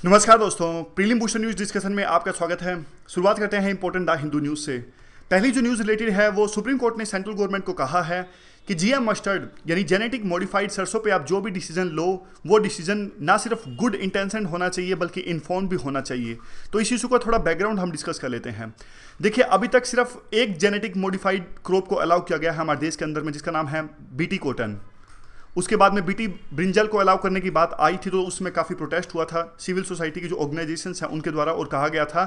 नमस्कार दोस्तों, prelim booster news discussion में आपका स्वागत है। शुरुआत करते हैं इंपॉर्टेंट द हिंदू न्यूज़ से। पहली जो न्यूज़ रिलेटेड है वो सुप्रीम कोर्ट ने सेंट्रल गवर्नमेंट को कहा है कि जीएम मस्टर्ड यानी जेनेटिक मॉडिफाइड सरसों पे आप जो भी डिसीजन लो वो डिसीजन ना सिर्फ गुड इंटेंशन होना चाहिए बल्कि इन्फॉर्म भी होना चाहिए। तो इस इशू का थोड़ा बैकग्राउंड हम डिस्कस कर लेते हैं। देखिए, अभी तक सिर्फ एक जेनेटिक मॉडिफाइड क्रॉप को अलाउ किया गया है हमारे देश के अंदर में, जिसका नाम है बीटी कॉटन। उसके बाद में बीटी ब्रिंजल को अलाउ करने की बात आई थी तो उसमें काफ़ी प्रोटेस्ट हुआ था सिविल सोसाइटी की जो ऑर्गेनाइजेशंस हैं उनके द्वारा, और कहा गया था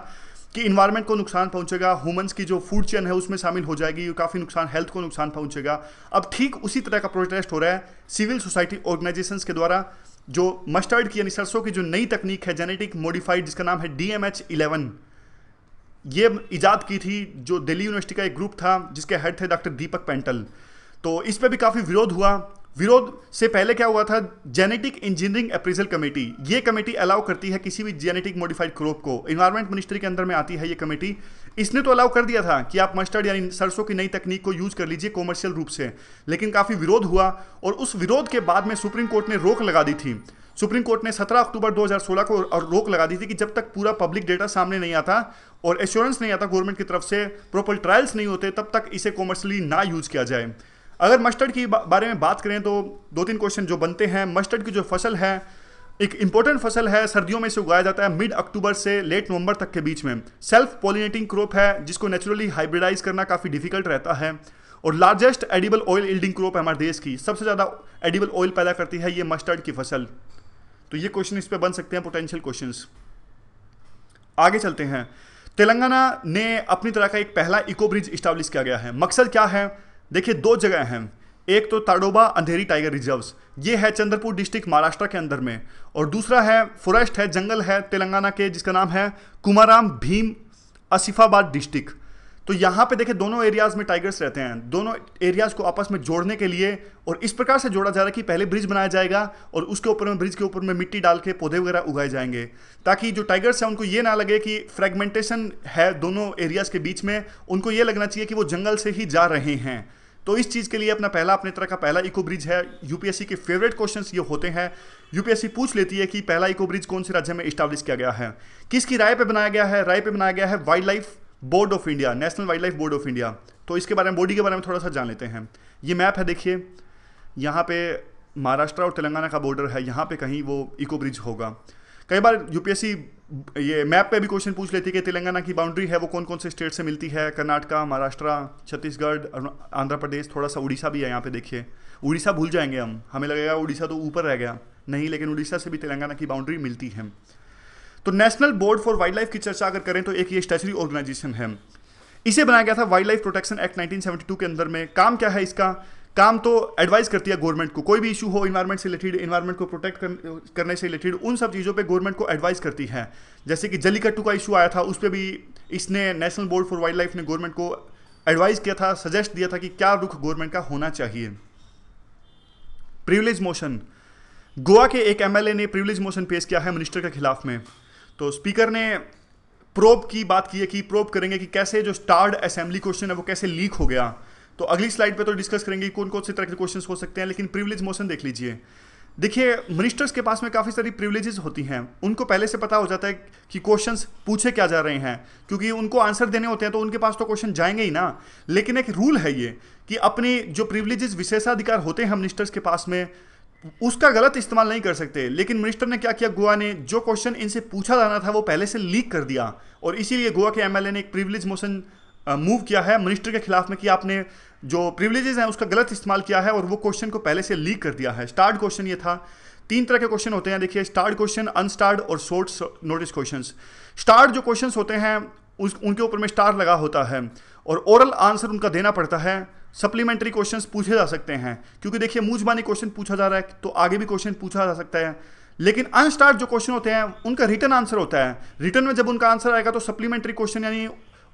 कि इन्वायरमेंट को नुकसान पहुंचेगा, ह्यूमंस की जो फूड चेन है उसमें शामिल हो जाएगी, काफ़ी नुकसान, हेल्थ को नुकसान पहुंचेगा। अब ठीक उसी तरह का प्रोटेस्ट हो रहा है सिविल सोसाइटी ऑर्गेनाइजेशंस के द्वारा। जो मस्टर्ड की यानी सरसों की जो नई तकनीक है जेनेटिक मॉडिफाइड, जिसका नाम है DMH11, ये इजाद की थी जो दिल्ली यूनिवर्सिटी का एक ग्रुप था जिसके हेड थे डॉक्टर दीपक पेंटल। तो इस पर भी काफ़ी विरोध हुआ। विरोध से पहले क्या हुआ था, जेनेटिक इंजीनियरिंग अप्रेजल कमेटी, ये कमेटी अलाउ करती है किसी भी जेनेटिक मॉडिफाइड क्रॉप को, इन्वायरमेंट मिनिस्ट्री के अंदर में आती है ये कमेटी। इसने तो अलाउ कर दिया था कि आप मस्टर्ड यानी सरसों की नई तकनीक को यूज कर लीजिए कॉमर्शियल रूप से, लेकिन काफ़ी विरोध हुआ और उस विरोध के बाद में सुप्रीम कोर्ट ने रोक लगा दी थी। सुप्रीम कोर्ट ने 17 अक्टूबर 2016 को रोक लगा दी थी कि जब तक पूरा पब्लिक डेटा सामने नहीं आता और एश्योरेंस नहीं आता गवर्नमेंट की तरफ से, प्रॉपर ट्रायल्स नहीं होते, तब तक इसे कॉमर्शियली ना यूज किया जाए। अगर मस्टर्ड की बारे में बात करें तो दो तीन क्वेश्चन जो बनते हैं। मस्टर्ड की जो फसल है एक इंपॉर्टेंट फसल है, सर्दियों में से उगाया जाता है मिड अक्टूबर से लेट नवंबर तक के बीच में। सेल्फ पॉलिनेटिंग क्रॉप है जिसको नेचुरली हाइब्रिडाइज करना काफ़ी डिफिकल्ट रहता है, और largest edible oil yielding crop है हमारे देश की, सबसे ज़्यादा एडिबल ऑयल पैदा करती है ये मस्टर्ड की फसल। तो ये क्वेश्चन इस पे बन सकते हैं, पोटेंशियल क्वेश्चंस। आगे चलते हैं। तेलंगाना ने अपनी तरह का एक पहला इको ब्रिज स्टैब्लिश किया गया है। मकसद क्या है, देखिए दो जगह हैं, एक तो ताडोबा अंधेरी टाइगर रिजर्व्स, ये है चंद्रपुर डिस्ट्रिक्ट महाराष्ट्र के अंदर में, और दूसरा है फॉरेस्ट है, जंगल है तेलंगाना के, जिसका नाम है कुमाराम भीम आसिफाबाद डिस्ट्रिक्ट। तो यहाँ पे देखिए दोनों एरियाज में टाइगर्स रहते हैं। दोनों एरियाज को आपस में जोड़ने के लिए और इस प्रकार से जोड़ा जा रहा है कि पहले ब्रिज बनाया जाएगा और उसके ऊपर में, ब्रिज के ऊपर में मिट्टी डाल के पौधे वगैरह उगाए जाएंगे, ताकि जो टाइगर्स हैं उनको ये ना लगे कि फ्रेगमेंटेशन है दोनों एरियाज के बीच में, उनको ये लगना चाहिए कि वो जंगल से ही जा रहे हैं। तो इस चीज़ के लिए अपने तरह का पहला इको ब्रिज है। यूपीएससी के फेवरेट क्वेश्चंस ये होते हैं। यूपीएससी पूछ लेती है कि पहला इको ब्रिज कौन से राज्य में इस्टेब्लिश किया गया है, किसकी राय पे बनाया गया है। राय पे बनाया गया है wild life board of India, national wild life board of India. तो इसके बारे में, बॉडी के बारे में थोड़ा सा जान लेते हैं। ये मैप है, देखिए यहाँ पे महाराष्ट्र और तेलंगाना का बॉर्डर है, यहाँ पे कहीं वो इको ब्रिज होगा। कई बार यूपीएससी ये मैप पे भी क्वेश्चन पूछ लेती है कि तेलंगाना की बाउंड्री है वो कौन कौन से स्टेट से मिलती है, कर्नाटका, महाराष्ट्र, छत्तीसगढ़, आंध्र प्रदेश, थोड़ा सा उड़ीसा भी है यहाँ पे। देखिए उड़ीसा भूल जाएंगे हम, हमें लगेगा उड़ीसा तो ऊपर रह गया, नहीं, लेकिन उड़ीसा से भी तेलंगाना की बाउंड्री मिलती है। तो national board for wild life की चर्चा अगर करें तो एक ये स्टैच्यूटरी ऑर्गेनाइजेशन है, इसे बनाया गया था वाइल्ड लाइफ प्रोटेक्शन एक्ट 1972 के अंदर में। काम क्या है इसका, काम तो एडवाइस करती है गवर्नमेंट को, कोई भी इशू हो इन्वायरमेंट से रिलेटेड, इन्वायरमेंट को प्रोटेक्ट करने से रिलेटेड, उन सब चीज़ों पे गवर्नमेंट को एडवाइस करती है। जैसे कि जल्लीकट्टू का इशू आया था, उस पर भी इसने, national board for wild life ने गवर्नमेंट को एडवाइस किया था, सजेस्ट दिया था कि क्या रुख गवर्नमेंट का होना चाहिए। प्रिविलेज मोशन, गोवा के एक एमएलए ने प्रिविलेज मोशन पेश किया है मिनिस्टर के खिलाफ में। तो स्पीकर ने प्रोब की बात की है कि प्रोब करेंगे कि कैसे जो स्टार्ड असेंबली क्वेश्चन है वो कैसे लीक हो गया। तो अगली स्लाइड पे तो डिस्कस करेंगे कौन कौन से तरह के क्वेश्चंस हो सकते हैं, लेकिन प्रिविलेज मोशन देख लीजिए। देखिए मिनिस्टर्स के पास में काफ़ी सारी प्रिविलेजेस होती हैं, उनको पहले से पता हो जाता है कि क्वेश्चंस पूछे क्या जा रहे हैं, क्योंकि उनको आंसर देने होते हैं तो उनके पास तो क्वेश्चन जाएंगे ही ना। लेकिन एक रूल है ये कि अपनी जो प्रिविलेजेस, विशेषाधिकार होते हैं मिनिस्टर्स के पास में, उसका गलत इस्तेमाल नहीं कर सकते। लेकिन मिनिस्टर ने क्या किया, गोवा ने जो क्वेश्चन इनसे पूछा जाना था वो पहले से लीक कर दिया, और इसीलिए गोवा के एमएलए ने एक प्रिविलेज मोशन मूव किया है मिनिस्टर के खिलाफ में कि आपने जो प्रिविलेजेस हैं उसका गलत इस्तेमाल किया है और वो क्वेश्चन को पहले से लीक कर दिया है। स्टार्ड क्वेश्चन ये था। तीन तरह के क्वेश्चन होते हैं, देखिए स्टार्ड क्वेश्चन, अनस्टार्ड और शॉर्ट नोटिस क्वेश्चंस। स्टार्ड जो क्वेश्चंस होते हैं उनके ऊपर में स्टार लगा होता है और ओरल आंसर उनका देना पड़ता है। सप्लीमेंट्री क्वेश्चंस पूछे जा सकते हैं, क्योंकि देखिए मूंजबानी क्वेश्चन पूछा जा रहा है तो आगे भी क्वेश्चन पूछा जा सकता है। लेकिन अनस्टार्ड जो क्वेश्चन होते हैं उनका रिटर्न आंसर होता है। रिटर्न में जब उनका आंसर आएगा तो सप्लीमेंट्री क्वेश्चन यानी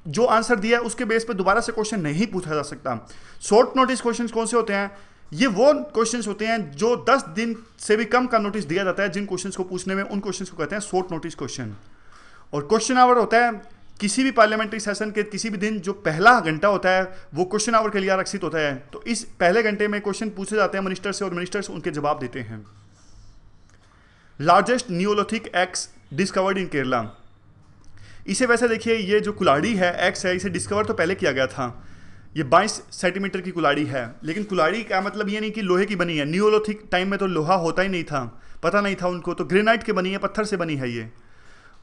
जो आंसर दिया है उसके बेस पे दोबारा से क्वेश्चन नहीं पूछा जा सकता। शॉर्ट नोटिस क्वेश्चंस कौन से होते हैं, ये वो क्वेश्चंस होते हैं जो 10 दिन से भी कम का नोटिस दिया जाता है जिन क्वेश्चंस को पूछने में, उन क्वेश्चंस को कहते हैं शॉर्ट नोटिस क्वेश्चन। और क्वेश्चन आवर होता है किसी भी पार्लियामेंट्री सेशन के किसी भी दिन जो पहला घंटा होता है वो क्वेश्चन आवर के लिए आरक्षित होता है। तो इस पहले घंटे में क्वेश्चन पूछे जाते हैं मिनिस्टर से और मिनिस्टर्स उनके जवाब देते हैं। Largest Neolithic x discovered in Kerala. इसे वैसे देखिए, ये जो कुल्हाड़ी है एक्स है, इसे डिस्कवर तो पहले किया गया था। ये 22 सेंटीमीटर की कुल्हाड़ी है, लेकिन कुल्हाड़ी का मतलब ये नहीं कि लोहे की बनी है। नियोलिथिक टाइम में तो लोहा होता ही नहीं था, पता नहीं था उनको, तो ग्रेनाइट की बनी है, पत्थर से बनी है ये।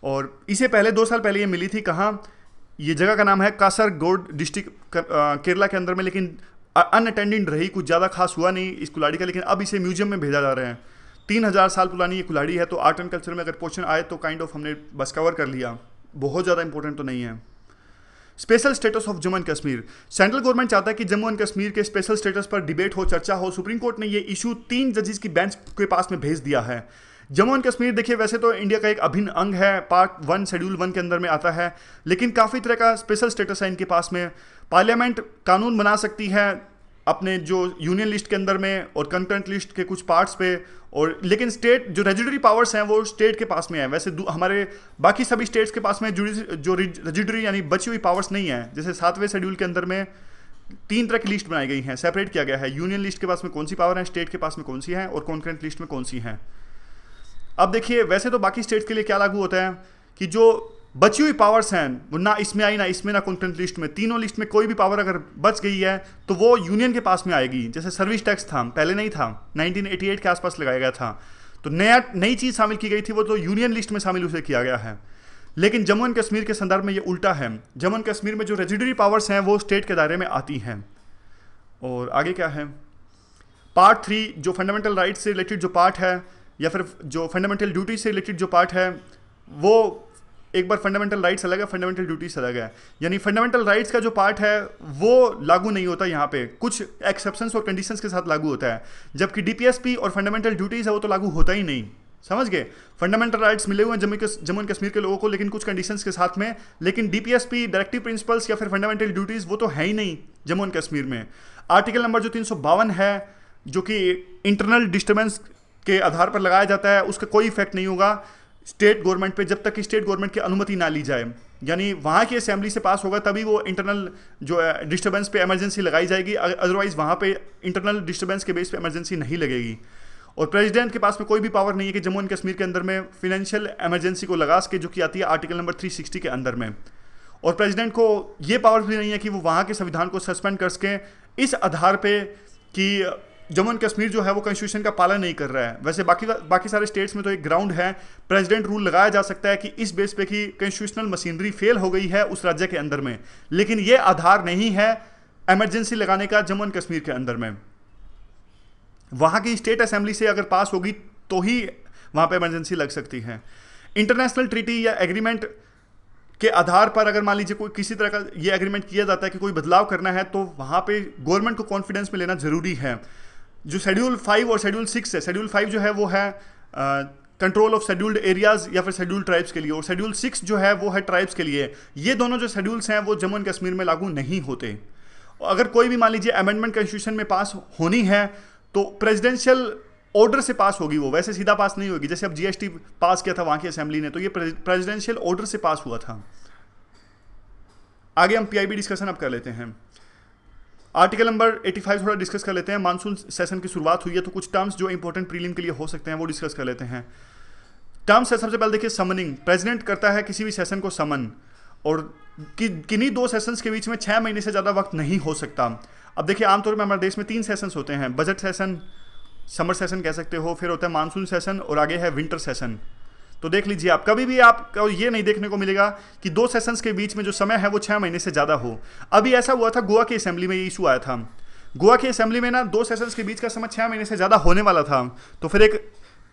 और इसे पहले 2 साल पहले ये मिली थी। कहाँ? ये जगह का नाम है कासरगोड डिस्ट्रिक्ट केरला के अंदर में, लेकिन अनअटेंडेड रही, कुछ ज़्यादा खास हुआ नहीं इस कुल्हाड़ी का। लेकिन अब इसे म्यूजियम में भेजा जा रहा है। 3000 साल पुरानी ये कुल्हाड़ी है। तो आर्ट एंड कल्चर में अगर क्वेश्चन आए तो काइंड ऑफ हमने बस कवर कर लिया, बहुत ज़्यादा इंपॉर्टेंट तो नहीं है। Special status of Jammu and Kashmir. Central government चाहता है कि जम्मू एंड कश्मीर के स्पेशल स्टेटस पर डिबेट हो, चर्चा हो। सुप्रीम कोर्ट ने ये इशू 3 जजेस की बेंच के पास में भेज दिया है। जम्मू एंड कश्मीर देखिए वैसे तो इंडिया का एक अभिन्न अंग है, पार्ट 1 शेड्यूल 1 के अंदर में आता है, लेकिन काफ़ी तरह का स्पेशल स्टेटस है इनके पास में। पार्लियामेंट कानून बना सकती है अपने जो यूनियन लिस्ट के अंदर में और कंकरेंट लिस्ट के कुछ पार्ट्स पे, और लेकिन स्टेट जो रेजिडरी पावर्स हैं वो स्टेट के पास में है। वैसे हमारे बाकी सभी स्टेट्स के पास में जो रेजिडरी यानी बची हुई पावर्स नहीं है। जैसे 7वें शेड्यूल के अंदर में 3 तरह की लिस्ट बनाई गई हैं, सेपरेट किया गया है। यूनियन लिस्ट के पास में कौन सी पावर है, स्टेट के पास में कौन सी है, और कॉन्करेंट लिस्ट में कौन सी है। अब देखिए वैसे तो बाकी स्टेट्स के लिए क्या लागू होता है कि जो बची हुई पावर्स हैं वो ना इसमें आई, ना इसमें, ना कॉन्करेंट लिस्ट में, तीनों लिस्ट में कोई भी पावर अगर बच गई है तो वो यूनियन के पास में आएगी। जैसे सर्विस टैक्स था, पहले नहीं था, 1988 के आसपास लगाया गया था, तो नई चीज़ शामिल की गई थी, वो तो यूनियन लिस्ट में शामिल उसे किया गया है। लेकिन जम्मू एंड कश्मीर के संदर्भ में ये उल्टा है। जम्मू एंड कश्मीर में जो रेजिडरी पावर्स हैं वो स्टेट के दायरे में आती हैं। और आगे क्या है, पार्ट 3 जो फंडामेंटल राइट्स से रिलेटेड जो पार्ट है, या फिर जो फंडामेंटल ड्यूटी से रिलेटेड जो पार्ट है, वो एक बार फंडामेंटल राइट्स अलग है, फंडामेंटल ड्यूटीज अलग है। यानी फंडामेंटल राइट्स का जो पार्ट है वो लागू नहीं होता यहाँ पे, कुछ एक्सेप्शंस और कंडीशंस के साथ लागू होता है। जबकि डीपीएसपी और फंडामेंटल ड्यूटीज है वो तो लागू होता ही नहीं। समझ गए? फंडामेंटल राइट्स मिले हुए हैं जम्मू एंड कश्मीर के लोगों को, लेकिन कुछ कंडीशंस के साथ में। लेकिन डीपीएसपी, डायरेक्टिव प्रिंसिपल्स या फिर फंडामेंटल ड्यूटीज वो तो है ही नहीं जम्मू एंड कश्मीर में। आर्टिकल नंबर जो 352 है, जो कि इंटरनल डिस्टर्बेंस के आधार पर लगाया जाता है, उसका कोई इफेक्ट नहीं होगा स्टेट गवर्नमेंट पे जब तक कि स्टेट गवर्नमेंट की अनुमति ना ली जाए। यानी वहाँ की असेंबली से पास होगा तभी वो इंटरनल जो डिस्टर्बेंस पे इमरजेंसी लगाई जाएगी, अदरवाइज वहाँ पे इंटरनल डिस्टर्बेंस के बेस पे इमरजेंसी नहीं लगेगी। और प्रेसिडेंट के पास में कोई भी पावर नहीं है कि जम्मू एंड कश्मीर के अंदर में फिनेंशियल इमरजेंसी को लगा सके, जो कि आती है आर्टिकल नंबर 360 के अंदर में। और प्रेसिडेंट को ये पावर भी नहीं है कि वो वहाँ के संविधान को सस्पेंड कर सकें इस आधार पे कि जम्मू एंड कश्मीर जो है वो कॉन्स्टिट्यूशन का पालन नहीं कर रहा है। वैसे बाकी सारे स्टेट्स में तो एक ग्राउंड है, प्रेसिडेंट रूल लगाया जा सकता है कि इस बेस पे कि कॉन्स्टिट्यूशनल मशीनरी फेल हो गई है उस राज्य के अंदर में, लेकिन ये आधार नहीं है इमरजेंसी लगाने का जम्मू एंड कश्मीर के अंदर में। वहाँ की स्टेट असेंबली से अगर पास होगी तो ही वहाँ पे इमरजेंसी लग सकती है। इंटरनेशनल ट्रीटी या एग्रीमेंट के आधार पर अगर मान लीजिए कोई किसी तरह का ये एग्रीमेंट किया जाता है कि कोई बदलाव करना है, तो वहाँ पे गवर्नमेंट को कॉन्फिडेंस में लेना जरूरी है। जो शेड्यूल 5 और शेड्यूल 6 है, शेड्यूल 5 जो है वो है कंट्रोल ऑफ शेड्यूल्ड एरियाज या फिर शेड्यूल्ड ट्राइब्स के लिए, और शेड्यूल 6 जो है वो है ट्राइब्स के लिए। ये दोनों जो शेड्यूल्स हैं वो जम्मू एंड कश्मीर में लागू नहीं होते। अगर कोई भी मान लीजिए अमेंडमेंट कॉन्स्टिट्यूशन में पास होनी है तो प्रेसिडेंशियल ऑर्डर से पास होगी, वो वैसे सीधा पास नहीं होगी। जैसे अब जीएसटी पास किया था वहाँ की असेंबली ने, तो ये प्रेसिडेंशियल ऑर्डर से पास हुआ था। आगे हम पीआईबी डिस्कशन अब कर लेते हैं। आर्टिकल नंबर 85 थोड़ा डिस्कस कर लेते हैं। मानसून सेशन की शुरुआत हुई है तो कुछ टर्म्स जो इंपॉर्टेंट प्रीलिम के लिए हो सकते हैं वो डिस्कस कर लेते हैं। टर्म्स है सबसे पहले देखिए समनिंग। प्रेसिडेंट करता है किसी भी सेशन को समन, और किन्हीं 2 सेशंस के बीच में 6 महीने से ज़्यादा वक्त नहीं हो सकता। अब देखिए आमतौर पर हमारे देश में 3 सेशंस होते हैं, बजट सेशन, समर सेशन कह सकते हो, फिर होता है मानसून सेशन, और आगे है विंटर सेशन। तो देख लीजिए आप, कभी भी आपको ये नहीं देखने को मिलेगा कि 2 सेशंस के बीच में जो समय है वो 6 महीने से ज़्यादा हो। अभी ऐसा हुआ था गोवा की असेंबली में, ये इशू आया था। गोवा की असेंबली में ना 2 सेशंस के बीच का समय 6 महीने से ज़्यादा होने वाला था, तो फिर एक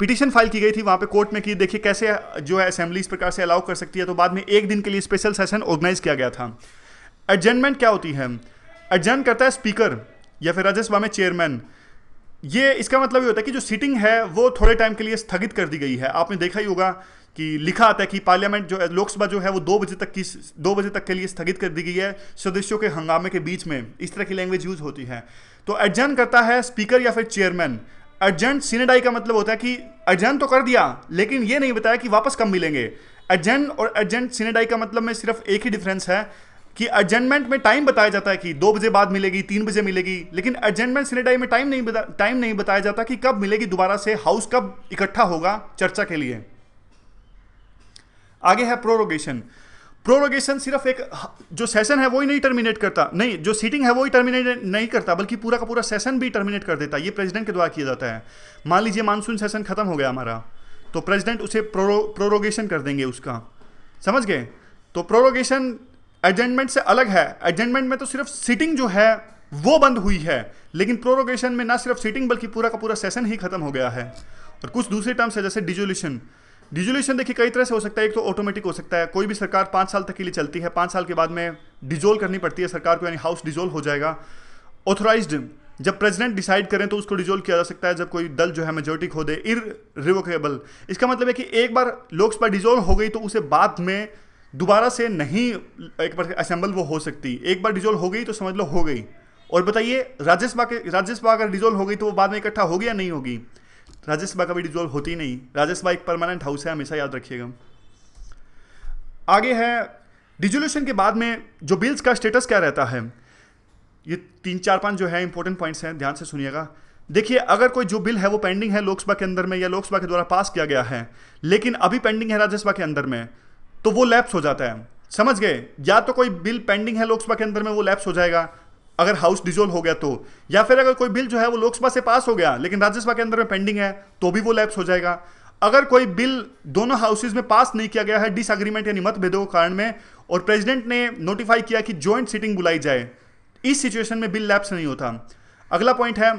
पिटीशन फाइल की गई थी वहाँ पे कोर्ट में कि देखिए कैसे जो है असेंबली इस प्रकार से अलाउ कर सकती है। तो बाद में 1 दिन के लिए स्पेशल सेशन ऑर्गेनाइज किया गया था। एडजर्नमेंट क्या होती है? एडजर्न करता है स्पीकर या फिर राज्यसभा में चेयरमैन। ये इसका मतलब ये होता है कि जो सीटिंग है वो थोड़े टाइम के लिए स्थगित कर दी गई है। आपने देखा ही होगा कि लिखा आता है कि पार्लियामेंट जो है, लोकसभा जो है वो 2 बजे तक के लिए स्थगित कर दी गई है सदस्यों के हंगामे के बीच में। इस तरह की लैंग्वेज यूज होती है। तो एडजर्न करता है स्पीकर या फिर चेयरमैन। एडजर्न सिनेडाई का मतलब होता है कि एडजर्न तो कर दिया लेकिन ये नहीं बताया कि वापस कब मिलेंगे। एडजर्न और एडजर्न सिनेडाई का मतलब में सिर्फ एक ही डिफरेंस है कि एडजर्नमेंट में टाइम बताया जाता है कि 2 बजे बाद मिलेगी, 3 बजे मिलेगी, लेकिन एडजर्नमेंट सिनेडाई में टाइम नहीं बताया जाता कि कब मिलेगी दोबारा से, हाउस कब इकट्ठा होगा चर्चा के लिए। आगे है प्रोरोगेशन। प्रोरोगेशन सिर्फ एक जो सेशन है वो ही नहीं टर्मिनेट करता, नहीं, जो सीटिंग है वो ही टर्मिनेट नहीं करता, बल्कि पूरा का पूरा सेशन भी टर्मिनेट कर देता है। ये प्रेसिडेंट के द्वारा किया जाता है। मान लीजिए मानसून सेशन खत्म हो गया हमारा, तो प्रेसिडेंट उसे प्रोरोगेशन कर देंगे उसका, समझ गए। तो प्रोरोगेशन एडजमेंट से अलग है। एडजमेंट में तो सिर्फ सीटिंग जो है वो बंद हुई है, लेकिन प्रोरोगेशन में ना सिर्फ सीटिंग बल्कि पूरा का पूरा सेशन ही खत्म हो गया है। और कुछ दूसरे टर्म्स है जैसे डिजोल्यूशन। डिजोल्यूशन देखिए कई तरह से हो सकता है। एक तो ऑटोमेटिक हो सकता है, कोई भी सरकार 5 साल तक के लिए चलती है, 5 साल के बाद में डिजोल्व करनी पड़ती है सरकार को, यानी हाउस डिजोल्व हो जाएगा। ऑथोराइज्ड, जब प्रेसिडेंट डिसाइड करें तो उसको डिजोल्व किया जा सकता है जब कोई दल जो है मेजोरिटी खो दे। इररिवोकेबल, इसका मतलब है कि एक बार लोकसभा डिजोल्व हो गई तो उसे बाद में दोबारा से नहीं एक बार असेंबल वो हो सकती। एक बार डिजोल्व हो गई तो समझ लो हो गई। और बताइए राज्यसभा अगर डिजोल्व हो गई तो वो बाद में इकट्ठा होगी या नहीं होगी? राज्यसभा कभी डिजोल्व होती नहीं। राज्यसभा एक परमानेंट हाउस है, हमेशा याद रखिएगा। आगे है डिजोल्यूशन के बाद में जो बिल्स का स्टेटस क्या रहता है। ये 3-4-5 जो है इंपॉर्टेंट पॉइंट्स हैं, ध्यान से सुनिएगा। देखिए, अगर कोई जो बिल है वो पेंडिंग है लोकसभा के अंदर में या लोकसभा के द्वारा पास किया गया है, लेकिन अभी पेंडिंग है राज्यसभा के अंदर में, तो वो लैप्स हो जाता है। समझ गए? या तो कोई बिल पेंडिंग है लोकसभा के अंदर में, वो लैप्स हो जाएगा अगर हाउस डिजोल्व हो गया तो, या फिर अगर कोई बिल जो है वो लोकसभा से पास हो गया लेकिन राज्यसभा के अंदर में पेंडिंग है तो भी वो लैप्स हो जाएगा। अगर कोई बिल दोनों हाउसेज में पास नहीं किया गया है डिसएग्रीमेंट यानी मतभेदों के कारण में, और प्रेसिडेंट ने नोटिफाई किया कि ज्वाइंट सीटिंग बुलाई जाए, इस सिचुएशन में बिल लैप्स नहीं होता। अगला पॉइंट है,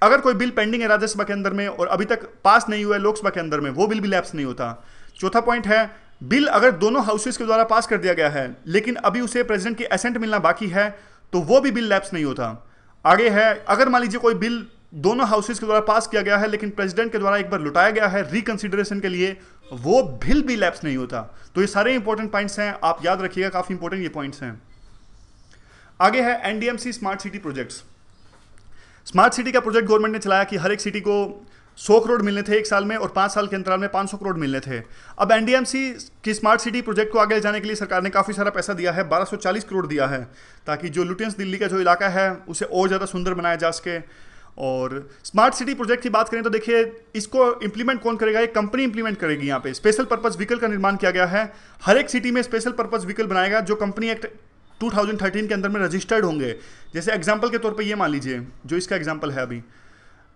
अगर कोई बिल पेंडिंग है राज्यसभा के अंदर में और अभी तक पास नहीं हुआ है लोकसभा के अंदर में, वो बिल भी लैप्स नहीं होता। चौथा पॉइंट है, बिल अगर दोनों हाउसेज के द्वारा पास कर दिया गया है लेकिन अभी उसे प्रेसिडेंट की एसेंट मिलना बाकी है, तो वो भी बिल लैप्स नहीं होता। आगे है, अगर मान लीजिए कोई बिल दोनों हाउसेज के द्वारा पास किया गया है लेकिन प्रेसिडेंट के द्वारा एक बार लुटाया गया है रिकंसिडरेशन के लिए, वो बिल भी लैप्स नहीं होता। तो ये सारे इंपॉर्टेंट पॉइंट्स हैं, आप याद रखिएगा, काफी इंपॉर्टेंट ये पॉइंट्स हैं। आगे है NDMC smart city projects. Smart city का प्रोजेक्ट गवर्नमेंट ने चलाया कि हर एक सिटी को 100 करोड़ मिलने थे एक साल में और 5 साल के अंतराल में 500 करोड़ मिलने थे। अब एनडीएमसी की स्मार्ट सिटी प्रोजेक्ट को आगे ले जाने के लिए सरकार ने काफ़ी सारा पैसा दिया है, 1240 करोड़ दिया है, ताकि जो लुटियंस दिल्ली का जो इलाका है उसे और ज़्यादा सुंदर बनाया जा सके। और स्मार्ट सिटी प्रोजेक्ट की बात करें तो देखिए, इसको इंप्लीमेंट कौन करेगा? एक कंपनी इंप्लीमेंट करेगी। यहाँ पे स्पेशल पर्पज व्हीकल का निर्माण किया गया है। हर एक सिटी में स्पेशल पर्पज व्हीकल बनाएगा जो कंपनी एक्ट 2013 के अंदर में रजिस्टर्ड होंगे। जैसे एग्जाम्पल के तौर पर ये मान लीजिए, जो इसका एग्जाम्पल है अभी,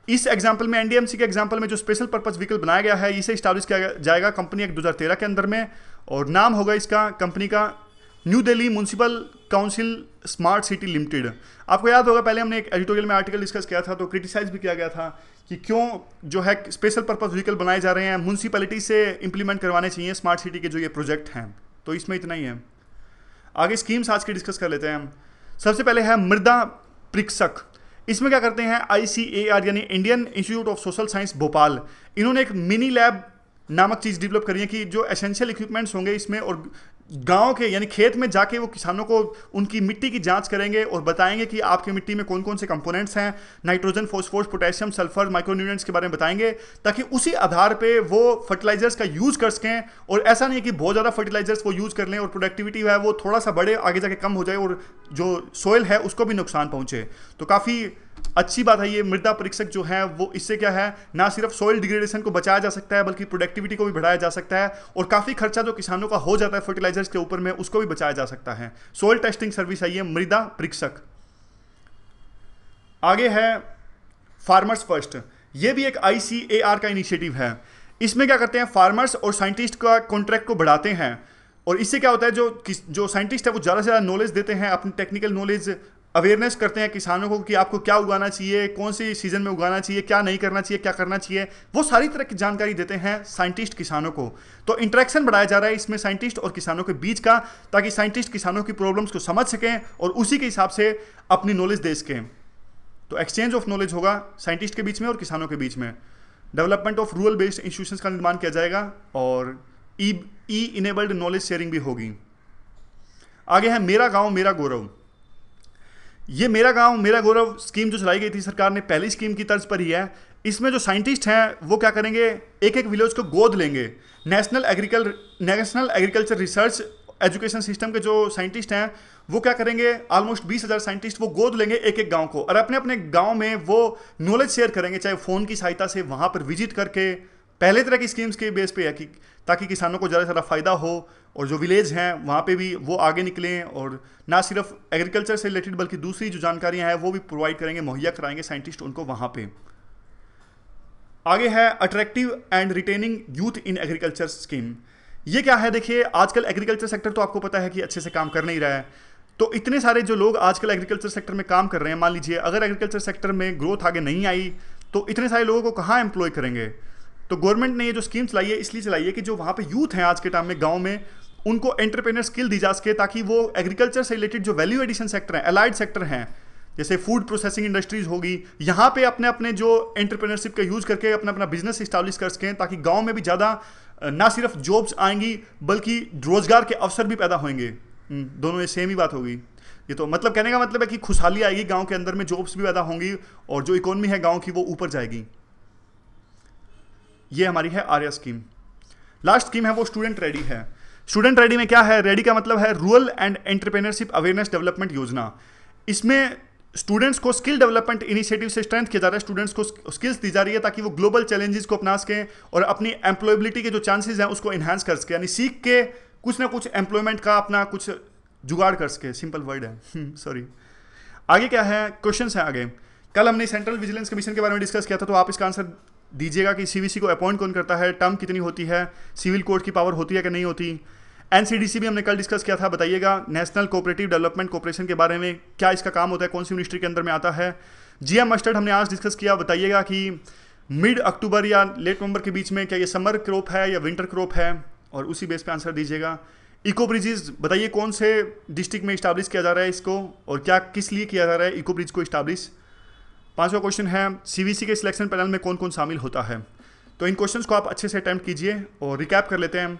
इस एग्जाम्पल में एनडीएमसी के एग्जाम्पल में जो स्पेशल पर्पस व्हीकल बनाया गया है, इसे स्टैब्लिश किया जाएगा कंपनी एक्ट 2013 के अंदर में, और नाम होगा इसका कंपनी का new Delhi municipal council smart city limited. आपको याद होगा पहले हमने एक एडिटोरियल में आर्टिकल डिस्कस किया था, तो क्रिटिसाइज भी किया गया था कि क्यों जो है स्पेशल पर्पस व्हीकल बनाए जा रहे हैं, म्यूनिसिपैलिटी से इंप्लीमेंट करवाने चाहिए स्मार्ट सिटी के जो ये प्रोजेक्ट हैं। तो इसमें इतना ही है। आगे स्कीम्स आज की डिस्कस कर लेते हैं। सबसे पहले है मृदा परीक्षक। इसमें क्या करते हैं, ICAR यानी Indian institute of social science Bhopal, इन्होंने एक मिनी लैब नामक चीज़ डेवलप करी है कि जो एसेंशियल इक्विपमेंट्स होंगे इसमें, और गांव के यानी खेत में जाके वो किसानों को उनकी मिट्टी की जांच करेंगे और बताएंगे कि आपकी मिट्टी में कौन कौन से कंपोनेंट्स हैं, nitrogen, phosphorus, potassium, sulphur, micronutrients के बारे में बताएंगे, ताकि उसी आधार पे वो फर्टिलाइजर्स का यूज़ कर सकें। और ऐसा नहीं है कि बहुत ज़्यादा फर्टिलाइजर्स वो यूज़ कर लें और प्रोडक्टिविटी है वो थोड़ा सा बढ़े, आगे जाके कम हो जाए और जो सोइल है उसको भी नुकसान पहुँचे। तो काफ़ी अच्छी बात है ये मृदा परीक्षक जो है वो, इससे क्या है, ना सिर्फ सॉइल डिग्रेडेशन को बचाया जा सकता है बल्कि प्रोडक्टिविटी को भी बढ़ाया जा सकता है, और काफ़ी खर्चा जो किसानों का हो जाता है फर्टिलाइजर्स के ऊपर में उसको भी बचाया जा सकता है। सॉइल टेस्टिंग सर्विस है ये मृदा परीक्षक। आगे है फार्मर्स फर्स्ट। ये भी एक ICAR का इनिशिएटिव है। इसमें क्या करते हैं, फार्मर्स और साइंटिस्ट का कॉन्ट्रैक्ट को बढ़ाते हैं, और इससे क्या होता है, जो साइंटिस्ट है वो ज़्यादा से ज़्यादा नॉलेज देते हैं, अपनी टेक्निकल नॉलेज अवेयरनेस करते हैं किसानों को कि आपको क्या उगाना चाहिए, कौन सी सीजन में उगाना चाहिए, क्या नहीं करना चाहिए, क्या करना चाहिए, वो सारी तरह की जानकारी देते हैं साइंटिस्ट किसानों को। तो इंटरेक्शन बढ़ाया जा रहा है इसमें साइंटिस्ट और किसानों के बीच का, ताकि साइंटिस्ट किसानों की प्रॉब्लम्स को समझ सकें और उसी के हिसाब से अपनी नॉलेज दे सकें। तो एक्सचेंज ऑफ नॉलेज होगा साइंटिस्ट के बीच में और किसानों के बीच में। Development of rural based institutions का निर्माण किया जाएगा और ई इनेबल्ड नॉलेज शेयरिंग भी होगी। आगे है मेरा गाँव मेरा गौरव। ये मेरा गांव मेरा गौरव स्कीम जो चलाई गई थी सरकार ने, पहली स्कीम की तर्ज पर ही है। इसमें जो साइंटिस्ट हैं वो क्या करेंगे, एक एक विलेज को गोद लेंगे। National agriculture research education system के जो साइंटिस्ट हैं वो क्या करेंगे, ऑलमोस्ट 20,000 साइंटिस्ट वो गोद लेंगे एक एक गांव को, और अपने अपने गांव में वो नॉलेज शेयर करेंगे, चाहे फ़ोन की सहायता से वहाँ पर विजिट करके पहले तरह की स्कीम्स के बेस पे है कि ताकि किसानों को ज़्यादा से ज़्यादा फ़ायदा हो और जो विलेज हैं वहाँ पे भी वो आगे निकलें और ना सिर्फ एग्रीकल्चर से रिलेटेड बल्कि दूसरी जो जानकारियाँ हैं वो भी प्रोवाइड करेंगे, मुहैया कराएंगे साइंटिस्ट उनको वहाँ पे। आगे है attractive and retaining youth in agriculture scheme. ये क्या है? देखिए, आजकल एग्रीकल्चर सेक्टर तो आपको पता है कि अच्छे से काम कर नहीं रहा है, तो इतने सारे जो लोग आजकल एग्रीकल्चर सेक्टर में काम कर रहे हैं, मान लीजिए अगर एग्रीकल्चर सेक्टर में ग्रोथ आगे नहीं आई तो इतने सारे लोगों को कहाँ एम्प्लॉय करेंगे? तो गवर्नमेंट ने ये जो स्कीम चलाई है इसलिए चलाई है कि जो वहाँ पे यूथ हैं आज के टाइम में गांव में, उनको एंटरप्रेन्योर स्किल दी जा सके ताकि वो एग्रीकल्चर से रिलेटेड जो वैल्यू एडिशन सेक्टर हैं, अलाइड सेक्टर हैं, जैसे फूड प्रोसेसिंग इंडस्ट्रीज होगी, यहाँ पे अपने अपने जो एंटरप्रेन्योरशिप का यूज़ करके अपना अपना बिजनेस इस्टेब्लिश कर सकें ताकि गाँव में भी ज़्यादा ना सिर्फ जॉब्स आएंगी बल्कि रोजगार के अवसर भी पैदा होंगे। दोनों ये सेम ही बात होगी। ये तो मतलब कहने का मतलब है कि खुशहाली आएगी गांव के अंदर में, जॉब्स भी पैदा होंगी और जो इकोनॉमी है गांव की वो ऊपर जाएगी। ये हमारी है आर्या स्कीम। लास्ट स्कीम है वो स्टूडेंट रेडी है। स्टूडेंट रेडी में क्या है? रेडी का मतलब है rural and entrepreneurship awareness development योजना। इसमें स्टूडेंट्स को स्किल डेवलपमेंट इनिशिएटिव से स्ट्रेंथ किया जा रहा है, स्टूडेंट्स को स्किल्स दी जा रही है ताकि वो ग्लोबल चैलेंजेस को अपना सकें और अपनी एम्प्लॉयबिलिटी के जो चांसेस हैं उसको इन्हांस कर सके, यानी सीख के कुछ ना कुछ एम्प्लॉयमेंट का अपना कुछ जुगाड़ कर सके। सिंपल वर्ड है, सॉरी। आगे क्या है? क्वेश्चंस हैं आगे। कल हमने सेंट्रल विजिलेंस कमीशन के बारे में डिस्कस किया था, तो आप इसका आंसर दीजिएगा कि सीवीसी को अपॉइंट कौन करता है, टर्म कितनी होती है, सिविल कोर्ट की पावर होती है कि नहीं होती। एनसीडीसी भी हमने कल डिस्कस किया था, बताइएगा नेशनल कोऑपरेटिव डेवलपमेंट कॉर्पोरेशन के बारे में, क्या इसका काम होता है, कौन सी मिनिस्ट्री के अंदर में आता है। जीएम मस्टर्ड हमने आज डिस्कस किया, बताइएगा कि मिड अक्टूबर या लेट नवंबर के बीच में क्या ये समर क्रॉप है या विंटर क्रॉप है, और उसी बेस पे आंसर दीजिएगा। इको ब्रिजेज बताइए कौन से डिस्ट्रिक्ट में इस्टाब्लिश किया जा रहा है इसको और क्या किस लिए किया जा रहा है इको ब्रिज को इस्टाब्लिश। पांचवा क्वेश्चन है सीवीसी के सिलेक्शन पैनल में कौन कौन शामिल होता है। तो इन क्वेश्चंस को आप अच्छे से अटेम्प्ट कीजिए और रिकैप कर लेते हैं।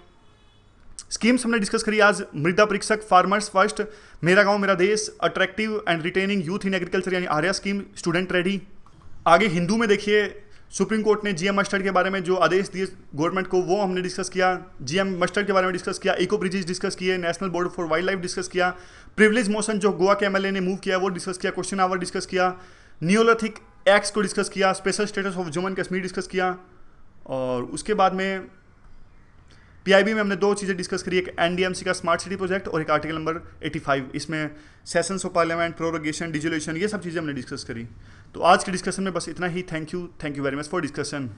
स्कीम्स हमने डिस्कस करी आज, मृदा परीक्षक, फार्मर्स फर्स्ट, मेरा गांव मेरा देश, attractive and retaining youth in agriculture यानी आर्या स्कीम, स्टूडेंट रेडी। आगे हिंदू में देखिए सुप्रीम कोर्ट ने जीएम मस्टर्ड के बारे में जो आदेश दिए गवर्नमेंट को वो हमने डिस्कस किया, जीएम मस्टर्ड के बारे में डिस्कस किया, इको ब्रिजेज डिस्कस किए, national board for wild life discuss किया, प्रिविलेज मोशन जो गोवा के एमएलए ने मूव किया वो डिस्कस किया, क्वेश्चन आवर डिस्कस किया, नियोलिथिक एक्ट्स को डिस्कस किया, special status of Jammu and Kashmir discuss किया, और उसके बाद में पीआईबी में हमने दो चीज़ें डिस्कस करी, एक एनडीएमसी का स्मार्ट सिटी प्रोजेक्ट और एक आर्टिकल नंबर 85, इसमें सेशंस ऑफ पार्लियामेंट, प्रोरोगेशन, डिजुलेशन, ये सब चीज़ें हमने डिस्कस करी। तो आज के डिस्कशन में बस इतना ही। Thank you very much for discussion.